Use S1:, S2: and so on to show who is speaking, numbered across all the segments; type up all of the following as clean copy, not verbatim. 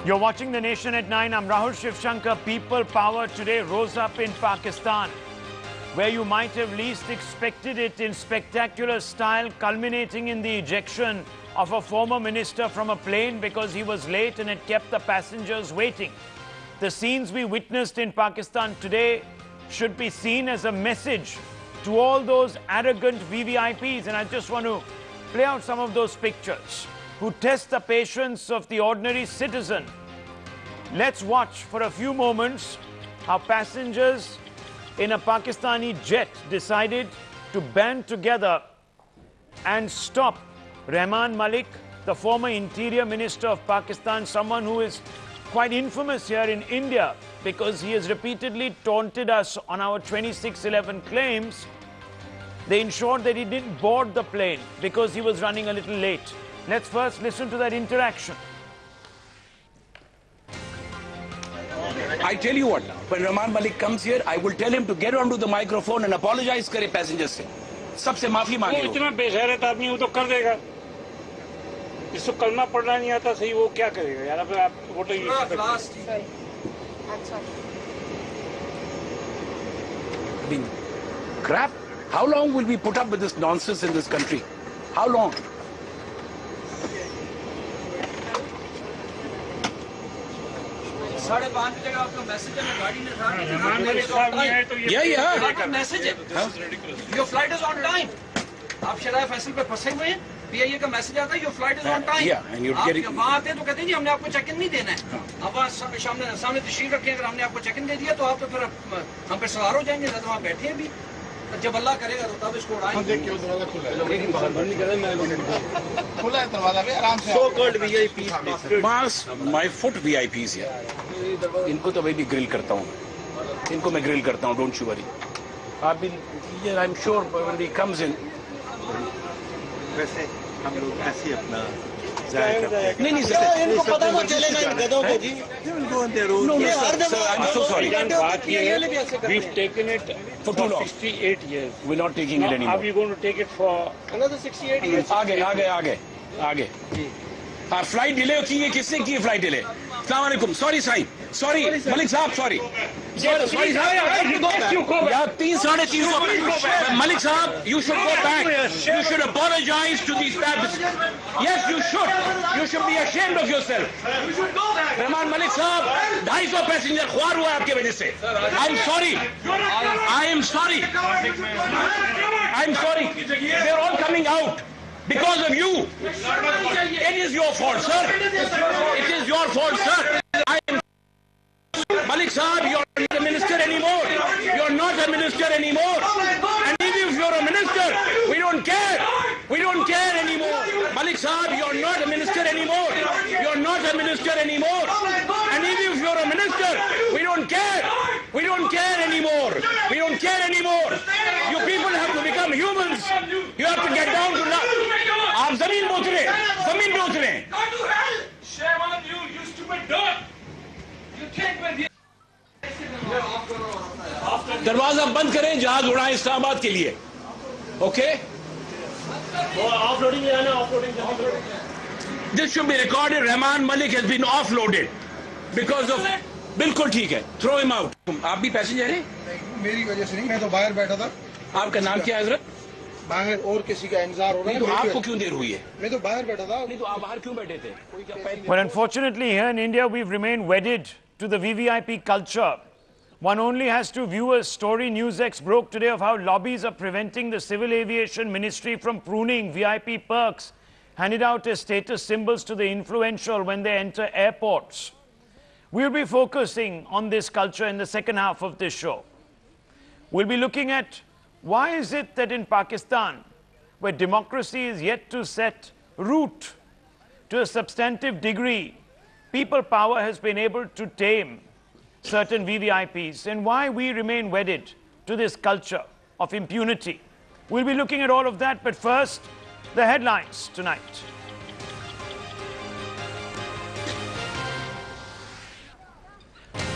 S1: You're watching The Nation at 9. I'm Rahul Shivshankar. People power today rose up in Pakistan, where you might have least expected it, in spectacular style, culminating in the ejection of a former minister from a plane because he was late and had kept the passengers waiting. The scenes we witnessed in Pakistan today should be seen as a message to all those arrogant VVIPs, and I just want to play out some of those pictures, who test the patience of the ordinary citizen. Let's watch for a few moments how passengers in a Pakistani jet decided to band together and stop Rahman Malik, the former Interior Minister of Pakistan, someone who is quite infamous here in India because he has repeatedly taunted us on our 2611 claims. They ensured that he didn't board the plane because he was running a little late. Let's first listen to that interaction.
S2: I tell you what, when Rahman Malik comes here, I will tell him to get onto the microphone and apologize करे passengers से. सबसे माफी मांगे.
S3: वो इतना बेगैरत आदमी वो तो कर देगा. जिसको कलमा पढ़ना नहीं आता सही वो क्या करेगा यार. अब आप voter
S2: Crap. How long will we put up with this nonsense in this country? How long?
S4: Yeah. Message है. Your flight is on time. आप शराय फैसल पे फंसे हुए हैं. PIA का मैसेज आता है your flight is on time.
S2: Yeah, and you're getting.
S4: आप वहाँ आते हैं तो कहते हैं जी हमने आपको चेक इन नहीं देना है. अब वहाँ सामने तशरीफ रखें अगर हमने आपको चेक इन दे दिया तो आप तो फिर हम पे सवार हो जाएंगे. जब वहाँ बैठे हैं भी जब अल्लाह करेगा तो तब इसको उड़ाएंगे. दरवाजा खुला है दरवाजा भी आराम से. So called VIPs.
S2: Mas, my foot VIPs here. इनको तो मैं भी ग्रिल करता हूँ. इनको मैं ग्रिल करता हूँ. Don't you worry. I've been here. I'm sure when he comes in.
S5: वैसे हम लोग ऐसे अपना
S2: नहीं सर
S4: इनको पता ना चलेगा इन गधों को जी.
S2: No, sir, I'm so sorry.
S3: We've taken it
S2: For too long.
S3: 68 years.
S2: We're not taking it
S3: How
S2: anymore.
S3: are you going to take it for
S4: another 68 years.
S2: आगे. हाँ, फ्लाइट डिले की है. किसने की फ्लाइट डिले? अस्सलाम वालेकुम. Sorry Sahib. Sorry Malik साहब. Sorry यार 3-3.5 मलिक साहब. You should go back. You should apologize to these passengers. Yes, you should be ashamed of yourself. Rahman Malik साहब 250 पैसेंजर ख्वार हुआ आपके वजह से. I'm sorry. They're all coming out because of you. It is your fault, sir. It is your fault, sir. Malik Saab, you're not a minister anymore. You're not a minister anymore. And even if you're a minister, we don't care. We don't care anymore. Malik Saab, you're not a minister anymore. You're not a minister anymore. And even if you're a minister, we don't care. We don't care anymore. We don't care anymore. You people have to become humans. You have to get down to love. आप जमीन पे उतरे.
S3: Shame on you, you stupid dog! You can't be
S2: दरवाजा बंद करें. जहाज उड़ाएं इस्लामाबाद के लिए. Okay?
S3: offloading है ना offloading.
S2: This should be recorded. Rahman Malik has been offloaded because of. बिल्कुल ठीक है. Throw him out. आप भी पैसेंजर हैं?
S6: मेरी वजह से नहीं. मैं तो बाहर बैठा था.
S2: आपका नाम क्या है हजरत?
S6: बाहर और किसी का इंतजार हो रहा है.
S2: तो आपको क्यों देर हुई है?
S6: मैं तो बाहर बैठा था.
S2: नहीं तो आप बाहर क्यों बैठे थे?
S1: Well, unfortunately, here in India, we've remained wedded to the VVIP culture. One only has to view a story NewsX broke today of how lobbies are preventing the Civil Aviation Ministry from pruning VIP perks handed out as status symbols to the influential when they enter airports. We'll be focusing on this culture in the second half of this show. We'll be looking at why is it that in Pakistan, where democracy is yet to set root to a substantive degree, people power has been able to tame certain VVIPs, and why we remain wedded to this culture of impunity. We'll be looking at all of that, but first, the headlines tonight.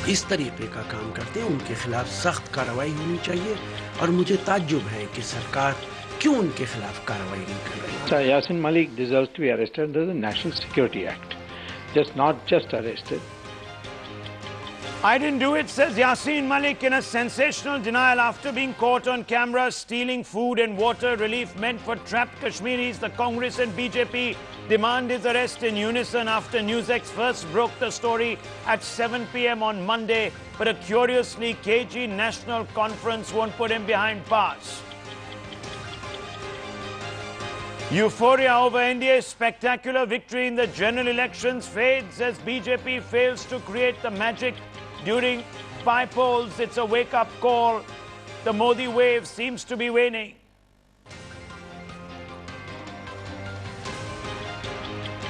S7: इस तरीके का काम करते हैं उनके खिलाफ सख्त कार्रवाई होनी चाहिए और मुझे ताज्जुब है कि सरकार क्यों उनके खिलाफ कार्रवाई नहीं कर रही है।
S8: Yasin Malik deserves to be arrested under the National Security Act.
S3: not just arrested.
S1: I didn't do it, says Yasin Malik in a sensational denial after being caught on camera stealing food and water relief meant for trapped Kashmiris. The Congress and BJP demand his arrest in unison after NewsX first broke the story at 7 p.m. on Monday. But a curiously cagey national conference won't put him behind bars. Euphoria over NDA's spectacular victory in the general elections fades as BJP fails to create the magic during by-polls. It's a wake-up call. The Modi wave seems to be waning.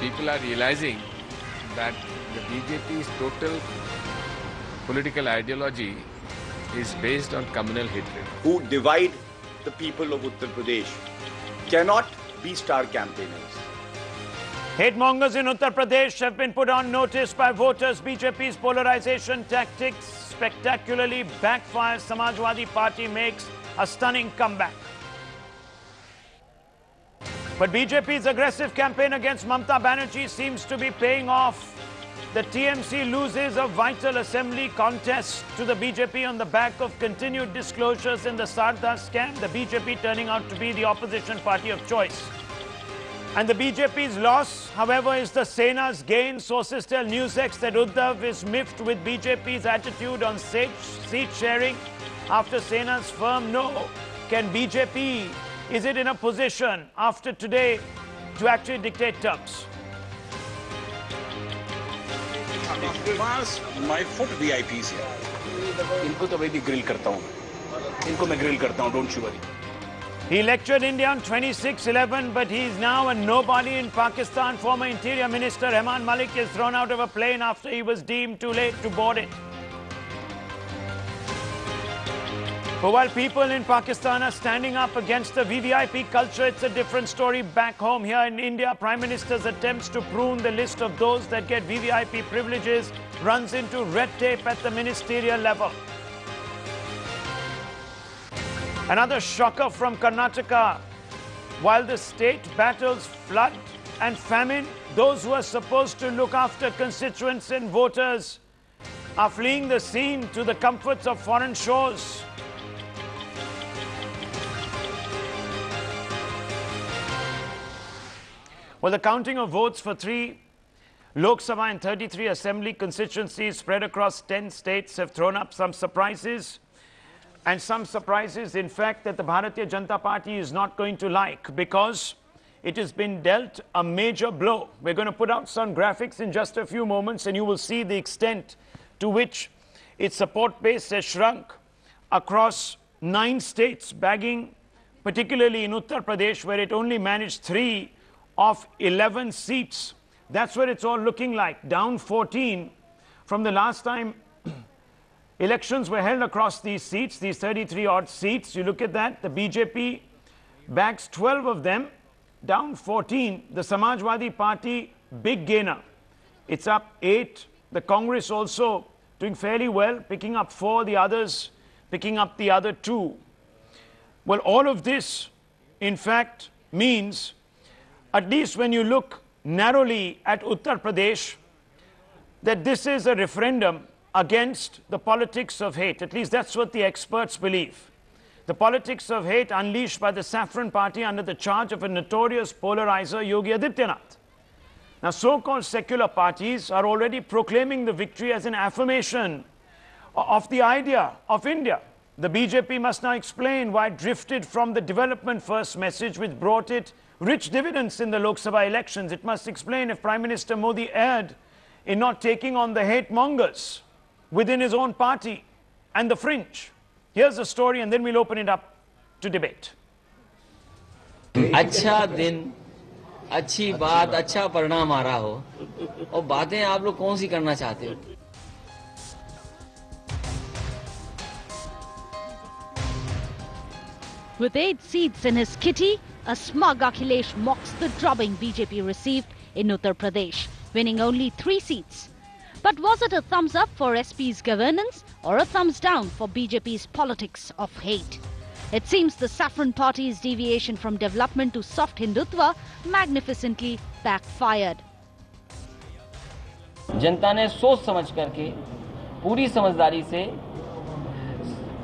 S5: People are realizing that the BJP's total political ideology is based on communal hatred.
S8: Who divide the people of Uttar Pradesh cannot be star campaigners.
S1: Hate mongers in Uttar Pradesh have been put on notice by voters. BJP's polarization tactics spectacularly backfires. Samajwadi Party makes a stunning comeback. But BJP's aggressive campaign against Mamata Banerjee seems to be paying off. The TMC loses a vital assembly contest to the BJP on the back of continued disclosures in the Sarda scam, the BJP turning out to be the opposition party of choice. And the BJP's loss, however, is the Sena's gain. Sources tell NewsX that Uddhav is miffed with BJP's attitude on seat sharing after Sena's firm no. Can BJP, is it in a position after today to actually dictate terms?
S2: My foot VIPs here. इनको तो मैं भी grill करता हूँ. इनको मैं grill करता हूँ. Don't you worry.
S1: He lectured India on 26/11, but he is now a nobody in Pakistan. Former Interior Minister Rahman Malik is thrown out of a plane after he was deemed too late to board it. But while people in Pakistan are standing up against the VVIP culture, it's a different story back home. Here in India, Prime Minister's attempts to prune the list of those that get VVIP privileges runs into red tape at the ministerial level. Another shocker from Karnataka. While the state battles flood and famine, those who are supposed to look after constituents and voters are fleeing the scene to the comforts of foreign shores. Well, the counting of votes for 3 Lok Sabha and 33 Assembly constituencies spread across 10 states have thrown up some surprises. And some surprises, in fact, that the Bharatiya Janata Party is not going to like, because it has been dealt a major blow. We're going to put out some graphics in just a few moments, and you will see the extent to which its support base has shrunk across 9 states, bagging particularly in Uttar Pradesh, where it only managed 3 of 11 seats. That's what it's all looking like, down 14 from the last time elections were held across these seats, these 33 odd seats. You look at that, the BJP bags 12 of them, down 14. The Samajwadi Party, big gainer. It's up 8. The Congress also doing fairly well, picking up 4, the others picking up the other 2. Well, all of this, in fact, means, at least when you look narrowly at Uttar Pradesh, that this is a referendum against the politics of hate. At least that's what the experts believe. The politics of hate unleashed by the Saffron Party under the charge of a notorious polarizer, Yogi Adityanath. Now, so-called secular parties are already proclaiming the victory as an affirmation of the idea of India. The BJP must now explain why it drifted from the development-first message which brought it rich dividends in the Lok Sabha elections. It must explain if Prime Minister Modi erred in not taking on the hate mongers within his own party and the fringe. Here's the story, and then we'll open it up to debate.
S9: अच्छा दिन, अच्छी बात, अच्छा परिणाम आ रहा हो, और बातें आप लोग कौन सी करना चाहते हो?
S10: With 8 seats in his kitty, a smug Akhilesh mocks the drubbing BJP received in Uttar Pradesh, winning only 3 seats. But was it a thumbs up for SP's governance or a thumbs down for BJP's politics of hate? It seems the Saffron Party's deviation from development to soft Hindutva magnificently backfired.
S9: जनता ने सोच समझ करके पूरी समझदारी से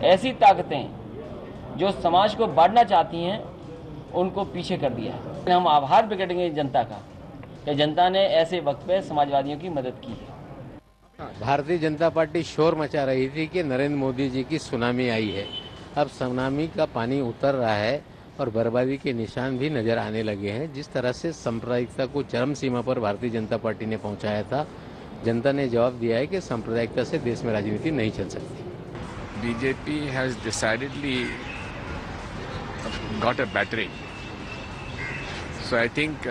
S9: ऐसी ताकतें जो समाज को बांटना चाहती हैं उनको पीछे कर दिया है। हम आभार प्रकटेंगे जनता का कि जनता ने ऐसे वक्त पे समाजवादियों की मदद की है।
S11: भारतीय जनता पार्टी शोर मचा रही थी कि नरेंद्र मोदी जी की सुनामी आई है। अब सुनामी का पानी उतर रहा है और बर्बादी के निशान भी नजर आने लगे हैं। जिस तरह से सांप्रदायिकता को चरम सीमा पर भारतीय जनता पार्टी ने पहुंचाया था, जनता ने जवाब दिया है कि सांप्रदायिकता से देश में राजनीति नहीं चल सकती।
S5: BJP has decidedly got a battering. So I think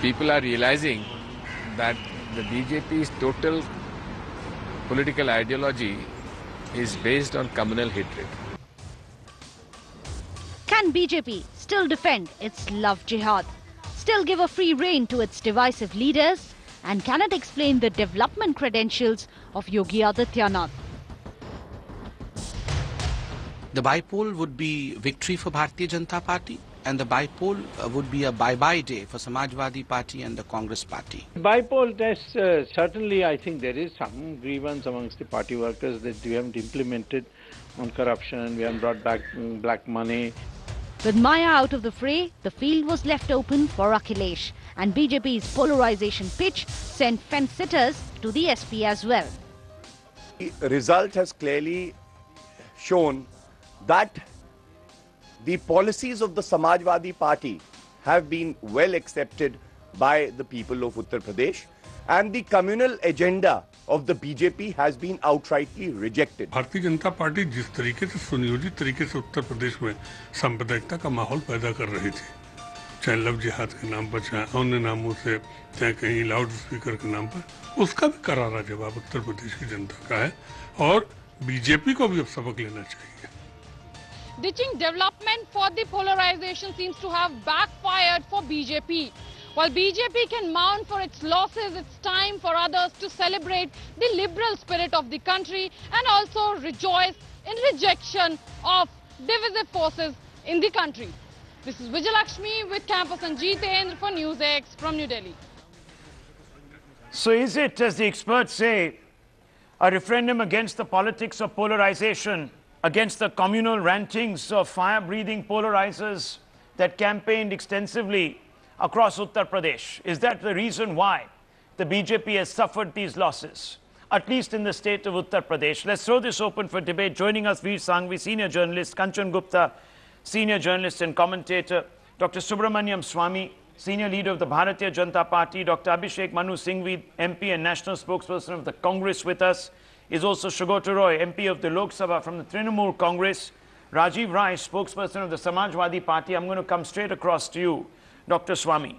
S5: people are realizing that the BJP's total political ideology is based on communal hatred.
S10: Can BJP still defend its love jihad? Still give a free rein to its divisive leaders? And can it explain the development credentials of Yogi Adityanath?
S7: The bypoll would be victory for Bharatiya Janata Party, and the bypoll would be a bye-bye day for Samajwadi Party and the Congress Party.
S12: Bypoll test, certainly I think there is some grievance amongst the party workers that we haven't implemented on corruption, we haven't brought back black money.
S10: With Maya out of the fray, the field was left open for Akhilesh, and BJP's polarization pitch sent fence-sitters to the SP as well.
S8: The result has clearly shown that the policies of the Samajwadi Party have been well accepted by the people of Uttar Pradesh, and the communal agenda of the BJP has been outrightly rejected.
S13: Bharatiya Janata party जिस तरीके से सुनियोजित तरीके से उत्तर प्रदेश में सांप्रदायिकता का माहौल पैदा कर रही थी, चाहे लव जिहाद के नाम पर, चाहे अन्य नामों से, चाहे कहीं लाउड स्पीकर के नाम पर, उसका भी करारा जवाब उत्तर प्रदेश की जनता का है और बीजेपी को भी अब सबक लेना चाहिए।
S14: Ditching development for the polarization seems to have backfired for BJP. While BJP can mourn for its losses, it's time for others to celebrate the liberal spirit of the country and also rejoice in rejection of divisive forces in the country. This is Vijayalakshmi with Campus and Jitendra for NewsX from New Delhi.
S1: So is it, as the experts say, a referendum against the politics of polarization, against the communal rantings of fire-breathing polarizers that campaigned extensively across Uttar Pradesh? Is that the reason why the BJP has suffered these losses, at least in the state of Uttar Pradesh? Let's throw this open for debate. Joining us, Abhishek Singhvi, senior journalist, Kanchan Gupta, senior journalist and commentator, Dr. Subramaniam Swamy, senior leader of the Bharatiya Janata Party, Dr. Abhishek Singhvi, MP and national spokesperson of the Congress with us, is also Shugota Roy, MP of the Lok Sabha from the Trinamool Congress, Rajiv Rai, spokesperson of the Samajwadi Party. I'm going to come straight across to you, Dr. Swamy.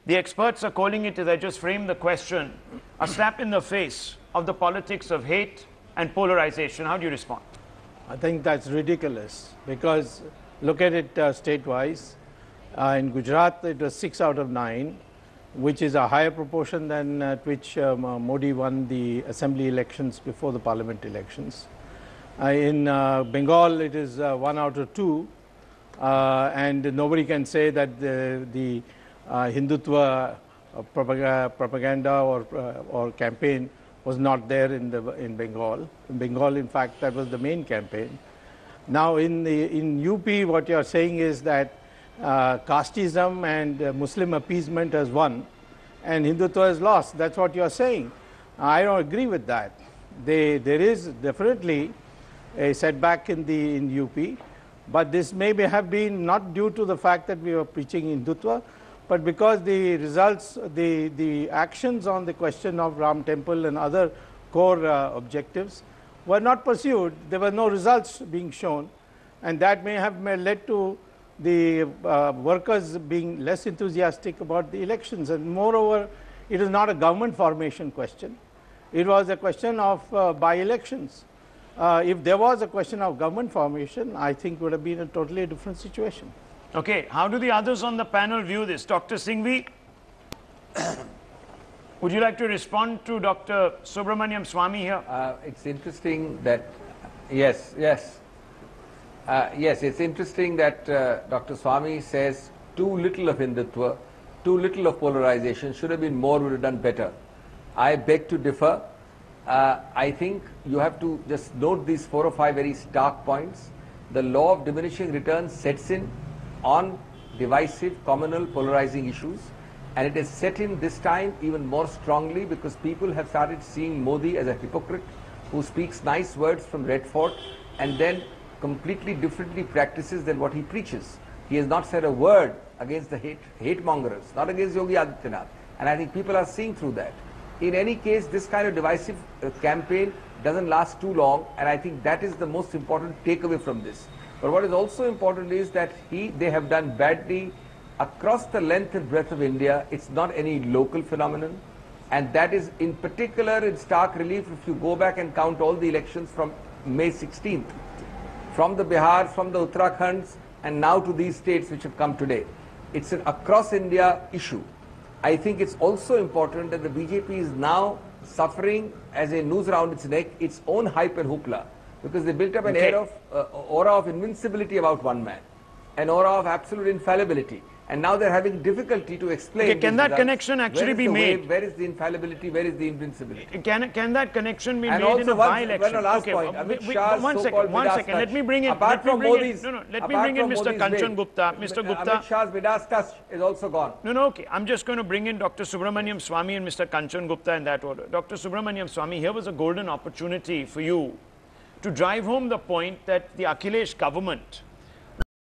S1: The experts are calling it, as I just framed the question, a slap in the face of the politics of hate and polarization. How do you respond?
S12: I think that's ridiculous because look at it state-wise. In Gujarat, it was 6 out of 9, which is a higher proportion than at which Modi won the assembly elections before the parliament elections. In Bengal, it is 1 out of 2, and nobody can say that the Hindutva propaganda or campaign was not there in Bengal. In Bengal, in fact, that was the main campaign. Now, in UP, what you are saying is that casteism and Muslim appeasement has won and Hindutva has lost. That's what you are saying. I don't agree with that. There is definitely a setback in UP, but this may have been not due to the fact that we were preaching Hindutva, but because the results, the actions on the question of Ram Temple and other core objectives were not pursued. There were no results being shown, and that may have led to the workers being less enthusiastic about the elections. And moreover, it is not a government formation question. It was a question of by-elections. If there was a question of government formation, I think it would have been a totally different situation.
S1: Okay, how do the others on the panel view this? Dr. Singhvi, would you like to respond to Dr. Subramaniam Swamy here?
S15: It's interesting that, yes, it's interesting that Dr. Swamy says too little of Hindutva too little of polarization, should have been more, would have done better. I beg to differ. I think you have to just note these 4 or 5 very stark points. The law of diminishing returns sets in on divisive, communal, polarizing issues, and it is set in this time even more strongly because people have started seeing Modi as a hypocrite who speaks nice words from Red Fort and then completely differently practices than what he preaches. He has not said a word against the hate mongers, not against Yogi Adityanath, and I think people are seeing through that. In any case, this kind of divisive campaign doesn't last too long, and I think that is the most important takeaway from this. But what is also important is that they have done badly across the length and breadth of India. It's not any local phenomenon, and that is in particular in stark relief if you go back and count all the elections from May 16th, from the Bihar, from the Uttarakhonds, and now to these states which have come today. It's an across India issue. I think it's also important that the BJP is now suffering as a noose around its neck its own hype and hoopla, because they built up an aura of invincibility about one man, an aura of absolute infallibility, and now they're having difficulty to explain.
S1: Can that connection actually be made?
S15: Where is the infallibility? Where is the invincibility?
S1: Can that connection be made in a by-election? One second. Let me bring in.
S15: Apart from Modi's,
S1: let me bring in Mr. Kanchan Gupta. Mr. Gupta.
S15: Amit Shah's Midas touch is also gone.
S1: No, okay. I'm just going to bring in Dr. Subramaniam Swamy and Mr. Kanchan Gupta in that order. Dr. Subramaniam Swamy, here was a golden opportunity for you to drive home the point that the Akhilesh government